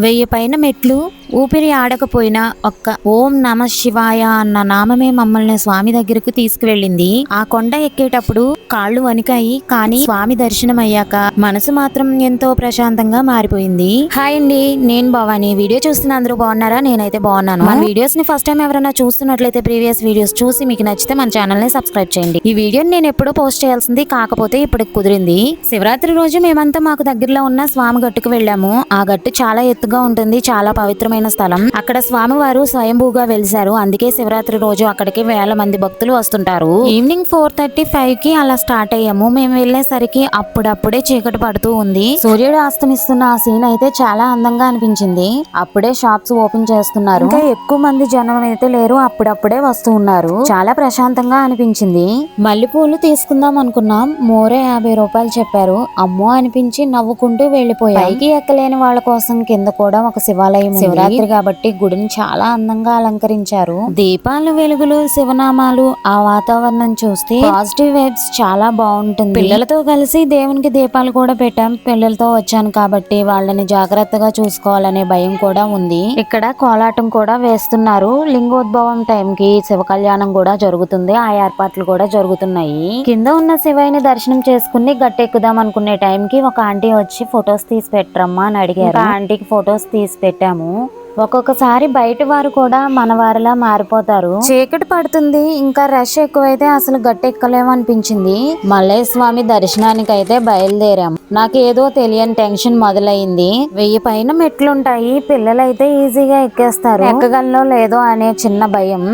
1000 పైన మెట్లు ఊపిరి ఆడకపోయినా ఒక్క ఓం నమ శివాయ అన్న నామమే మమ్మల్ని స్వామి దగ్గరకు తీసుకువెళ్ళింది. ఆ కొండ ఎక్కేటప్పుడు కాళ్ళు వణికాయి, కానీ స్వామి దర్శనం అయ్యాక మనసు మాత్రం ఎంతో ప్రశాంతంగా మారిపోయింది. హాయ్ అండి, నేను భవాని. వీడియో చూస్తున్న అందరూ బాగున్నారా? నేనైతే బాగున్నాను. మన వీడియోస్ ని ఫస్ట్ టైం ఎవరైనా చూస్తున్నట్లయితే ప్రీవియస్ వీడియోస్ చూసి మీకు నచ్చితే మన ఛానల్ ని సబ్స్క్రైబ్ చేయండి. ఈ వీడియోని నేను ఎప్పుడో పోస్ట్ చేయాల్సింది, కాకపోతే ఇప్పుడు కుదిరింది. శివరాత్రి రోజు మేమంతా మాకు దగ్గరలో ఉన్న స్వామి గట్టుకు వెళ్ళాము. ఆ గట్టు చాలా ఎత్తుగా ఉంటుంది, చాలా పవిత్రమైన స్థలం. అక్కడ స్వామివారు స్వయంభూగా వెలిశారు. అందుకే శివరాత్రి రోజు అక్కడికి వేల మంది భక్తులు వస్తుంటారు. ఈవినింగ్ 4:35 కి అలా స్టార్ట్ అయ్యాము. మేము వెళ్లేసరికి అప్పుడప్పుడే చీకటి పడుతూ ఉంది. సూర్యుడు అస్తమిస్తున్న ఆ సీన్ అయితే చాలా అందంగా అనిపించింది. అప్పుడే షాప్స్ ఓపెన్ చేస్తున్నారు. ఇంకా ఎక్కువ మంది జనం అయితే లేరు, అప్పుడప్పుడే వస్తూ ఉన్నారు. చాలా ప్రశాంతంగా అనిపించింది. మల్లెపూలు తీసుకుందాం అనుకున్నాం, మోరే 50 రూపాయలు చెప్పారు. అమ్మో అనిపించి నవ్వుకుంటూ వెళ్లిపోయాం. పైకి ఎక్కలేని వాళ్ళ కోసం కింద కూడా ఒక శివాలయం. శివరాత్రి కాబట్టి గుడిని చాలా అందంగా అలంకరించారు. దీపాల వెలుగులు, శివనామాలు, ఆ వాతావరణం చూస్తే పాజిటివ్ వైబ్స్ చాలా బాగుంటుంది. పిల్లలతో కలిసి దేవునికి దీపాలు కూడా పెట్టాం. పిల్లలతో వచ్చాను కాబట్టి వాళ్ళని జాగ్రత్తగా చూసుకోవాలనే భయం కూడా ఉంది. ఇక్కడ కోలాటం కూడా వేస్తున్నారు. లింగోద్భవం టైం కి శివ కళ్యాణం కూడా జరుగుతుంది. ఆ ఏర్పాట్లు కూడా జరుగుతున్నాయి. కింద ఉన్న శివయ్యని దర్శనం చేసుకుని గట్టెక్కుదాం అనుకునే టైం కి ఒక ఆంటీ వచ్చి ఫొటోస్ తీసి పెట్టరమ్మా అని అడిగారు. ఆంటీకి ఫొటోస్ తీసి పెట్టాము. ఒక్కొక్కసారి బయట వారు కూడా మన వారిలా మారిపోతారు. చీకటి పడుతుంది, ఇంకా రష్ ఎక్కువైతే అసలు గట్టెక్కలేము అనిపించింది. మల్లయ్య స్వామి దర్శనానికి అయితే బయలుదేరాం. నాకు ఏదో తెలియని టెన్షన్ మొదలైంది. 1000 పైన మెట్లుంటాయి, పిల్లలైతే ఈజీగా ఎక్కేస్తారు. ఎక్కగలనో లేదో అనే చిన్న భయం.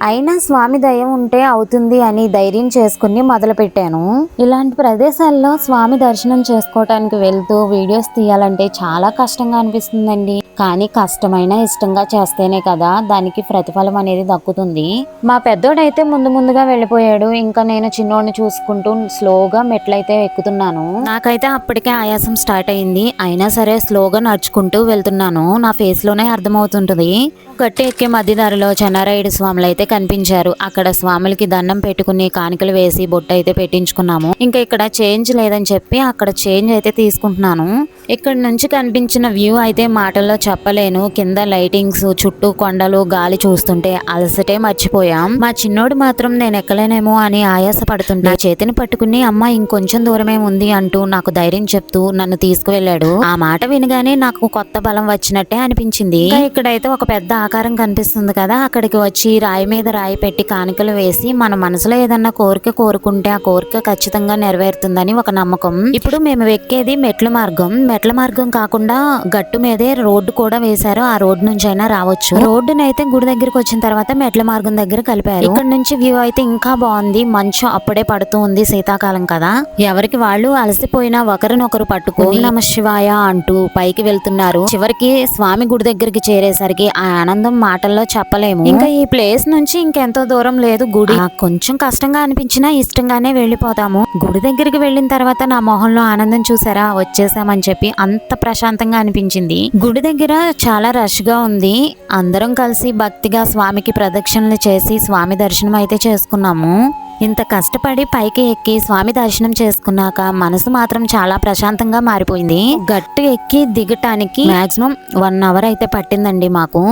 అయినా స్వామి దయ ఉంటే అవుతుంది అని ధైర్యం చేసుకుని మొదలు పెట్టాను. ఇలాంటి ప్రదేశాల్లో స్వామి దర్శనం చేసుకోవటానికి వెళ్తూ వీడియోస్ తీయాలంటే చాలా కష్టంగా అనిపిస్తుందండి. కానీ కష్టమైన ఇష్టంగా చేస్తేనే కదా దానికి ప్రతిఫలం అనేది దక్కుతుంది. మా పెద్దోడైతే ముందుగా వెళ్ళిపోయాడు. ఇంకా నేను చిన్నోడిని చూసుకుంటూ స్లోగా మెట్లయితే ఎక్కుతున్నాను. నాకైతే అప్పటికే ఆయాసం స్టార్ట్ అయింది. అయినా సరే స్లోగా నడుచుకుంటూ వెళ్తున్నాను. నా ఫేస్ లోనే అర్థమవుతుంటది. గట్టి ఎక్కే మధ్యదారిలో చెన్నారాయుడు స్వాములు అయితే కనిపించారు. అక్కడ స్వాములకి దండం పెట్టుకుని కానుకలు వేసి బొట్టు అయితే పెట్టించుకున్నాము. ఇంకా ఇక్కడ చేంజ్ లేదని చెప్పి అక్కడ చేంజ్ అయితే తీసుకుంటున్నాను. ఇక్కడ నుంచి కనిపించిన వ్యూ అయితే మాటల్లో చెప్పలేను. కింద లైటింగ్స్, చుట్టూ కొండలు, గాలి చూస్తుంటే అలసటే మర్చిపోయాం. మా చిన్నోడు మాత్రం నేను ఎక్కలేనేమో అని ఆయాస పడుతుంటే నా చేతిని పట్టుకుని అమ్మ ఇంకొంచెం దూరమే ఉంది అంటూ నాకు ధైర్యం చెప్తూ నన్ను తీసుకువెళ్ళాడు. ఆ మాట వినగానే నాకు కొత్త బలం వచ్చినట్టే అనిపించింది. ఇక్కడైతే ఒక పెద్ద ఆకారం కనిపిస్తుంది కదా, అక్కడికి వచ్చి రాయి మీద రాయి పెట్టి కానుకలు వేసి మన మనసులో ఏదన్నా కోరిక కోరుకుంటే ఆ కోరిక ఖచ్చితంగా నెరవేరుతుందని ఒక నమ్మకం. ఇప్పుడు మేము ఎక్కేది మెట్ల మార్గం కాకుండా గట్టు మీదే రోడ్డు కూడా వేశారు. ఆ రోడ్డు నుంచి అయినా రావచ్చు. రోడ్డునైతే గుడి దగ్గరికి వచ్చిన తర్వాత మెట్ల మార్గం దగ్గర కలిపారు. ఇక్కడ నుంచి వ్యూ అయితే ఇంకా బాగుంది. మంచు అప్పుడే పడుతూ ఉంది, శీతాకాలం కదా. ఎవరికి వాళ్ళు అలసిపోయినా ఒకరినొకరు పట్టుకుని నమ శివాయ అంటూ పైకి వెళ్తున్నారు. చివరికి స్వామి గుడి దగ్గరికి చేరేసరికి ఆ ఆనందం మాటల్లో చెప్పలేము. ఇంకా ఈ ప్లేస్ నుంచి ఇంకెంతో దూరం లేదు గుడి. కొంచెం కష్టంగా అనిపించినా ఇష్టంగానే వెళ్ళిపోతాము. గుడి దగ్గరికి వెళ్ళిన తర్వాత నా మొహంలో ఆనందం చూసారా, వచ్చేసామని చెప్పి అంత ప్రశాంతంగా అనిపించింది. గుడి దగ్గర చాలా రష్ గా ఉంది. అందరం కలిసి భక్తిగా స్వామికి ప్రదక్షిణలు చేసి స్వామి దర్శనం అయితే చేసుకున్నాము. ఇంత కష్టపడి పైకి ఎక్కి స్వామి దర్శనం చేసుకున్నాక మనసు మాత్రం చాలా ప్రశాంతంగా మారిపోయింది. గట్టు ఎక్కి దిగటానికి మాక్సిమం 1 అవర్ అయితే పట్టిందండి మాకు.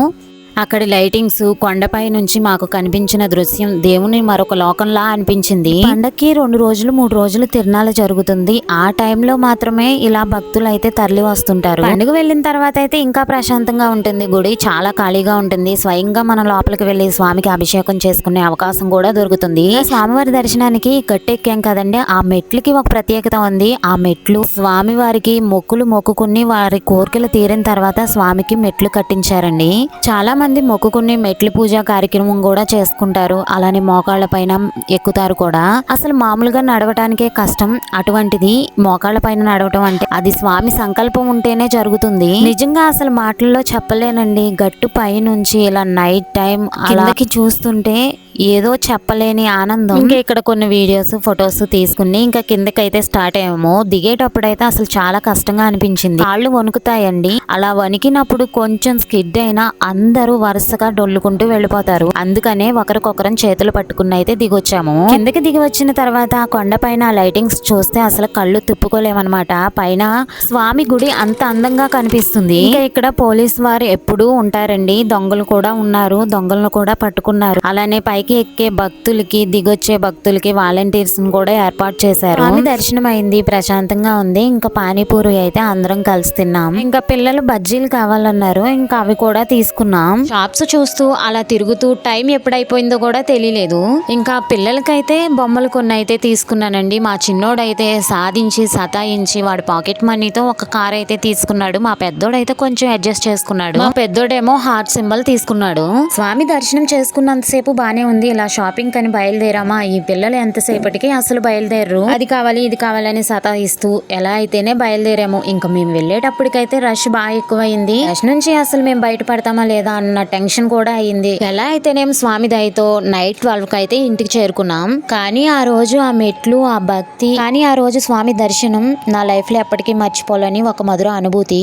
అక్కడి లైటింగ్స్, కొండపై నుంచి మాకు కనిపించిన దృశ్యం దేవుని మరొక లోకంలా అనిపించింది. పండక్కి 2 రోజులు 3 రోజులు తిరునాళ్ళ జరుగుతుంది. ఆ టైంలో మాత్రమే ఇలా భక్తులు అయితే తరలి వస్తుంటారు. పండుగ వెళ్ళిన తర్వాత అయితే ఇంకా ప్రశాంతంగా ఉంటుంది. గుడి చాలా ఖాళీగా ఉంటుంది. స్వయంగా మనం లోపలికి వెళ్లి స్వామికి అభిషేకం చేసుకునే అవకాశం కూడా దొరుకుతుంది. స్వామివారి దర్శనానికి గట్టెక్కాం కదండి, ఆ మెట్లకి ఒక ప్రత్యేకత ఉంది. ఆ మెట్లు స్వామివారికి మొక్కులు మొక్కుకుని వారి కోరికలు తీరిన తర్వాత స్వామికి మెట్లు కట్టించారండి. చాలా మంది మొక్కుకుని మెట్ల పూజ కార్యక్రమం కూడా చేసుకుంటారు. అలానే మోకాళ్ల పైన ఎక్కుతారు కూడా. అసలు మామూలుగా నడవటానికే కష్టం, అటువంటిది మోకాళ్ల పైన నడవటం అంటే అది స్వామి సంకల్పం ఉంటేనే జరుగుతుంది. నిజంగా అసలు మాటల్లో చెప్పలేనండి. గట్టు పై నుంచి ఇలా నైట్ టైం అలాకి చూస్తుంటే ఏదో చెప్పలేని ఆనందం. ఇంకా ఇక్కడ కొన్ని వీడియోస్ ఫొటోస్ తీసుకుని ఇంకా కిందకైతే స్టార్ట్ అయ్యాము. దిగేటప్పుడు అయితే అసలు చాలా కష్టంగా అనిపించింది. కాళ్ళు వణుకుతాయండి. అలా వణికినప్పుడు కొంచెం స్కిడ్ అయినా అందరూ వరుసగా డొల్లుకుంటూ వెళ్ళిపోతారు. అందుకనే ఒకరికొకరం చేతులు పట్టుకుని అయితే దిగొచ్చాము. కిందకి దిగి వచ్చిన తర్వాత ఆ కొండపైన లైటింగ్స్ చూస్తే అసలు కళ్ళు తిప్పుకోలేమన్నమాట. పైన స్వామి గుడి అంత అందంగా కనిపిస్తుంది. ఇంకా ఇక్కడ పోలీస్ వారు ఎప్పుడూ ఉంటారండి. దొంగలు కూడా ఉన్నారు. దొంగలను కూడా పట్టుకున్నారు. అలానే పైకి ఎక్కే భక్తులకి దిగొచ్చే భక్తులకి వాలంటీర్స్ కూడా ఏర్పాటు చేశారు. స్వామి దర్శనం అయింది. ప్రశాంతంగా ఉంది. ఇంకా పానీపూరి అయితే అందరం కలిసి తిన్నాం. ఇంకా పిల్లలు బజ్జీలు కావాలన్నారు. ఇంకా అవి కూడా తీసుకున్నాం. షాప్స్ చూస్తూ అలా తిరుగుతూ టైం ఎప్పుడైపోయిందో కూడా తెలియలేదు. ఇంకా పిల్లలకైతే బొమ్మలు కొన్ని అయితే తీసుకున్నానండి. మా చిన్నోడైతే సాధించి సతాయించి వాడి పాకెట్ మనీతో ఒక కార్ అయితే తీసుకున్నాడు. మా పెద్దోడైతే కొంచెం అడ్జస్ట్ చేసుకున్నాడు. మా పెద్దోడేమో హార్ట్ సింబల్ తీసుకున్నాడు. స్వామి దర్శనం చేసుకున్నంతసేపు బానే ఉంది. ఇలా షాపింగ్ అని బయలుదేరామా ఈ పిల్లలు ఎంతసేపటికి అసలు బయలుదేరరు. అది కావాలి ఇది కావాలని సతాయిస్తూ ఎలా అయితేనే బయలుదేరాము. ఇంకా మేము వెళ్ళేటప్పటికైతే రష్ బాగా ఎక్కువైంది. రష్ నుంచి అసలు మేము బయటపడతామా లేదా అన్న టెన్షన్ కూడా అయింది. ఎలా అయితేనేం స్వామి దయతో నైట్ 12 కి అయితే ఇంటికి చేరుకున్నాం. కానీ ఆ రోజు ఆ మెట్లు ఆ భక్తి కానీ ఆ రోజు స్వామి దర్శనం నా లైఫ్ లో ఎప్పటికీ మర్చిపోలేని ఒక మధుర అనుభూతి.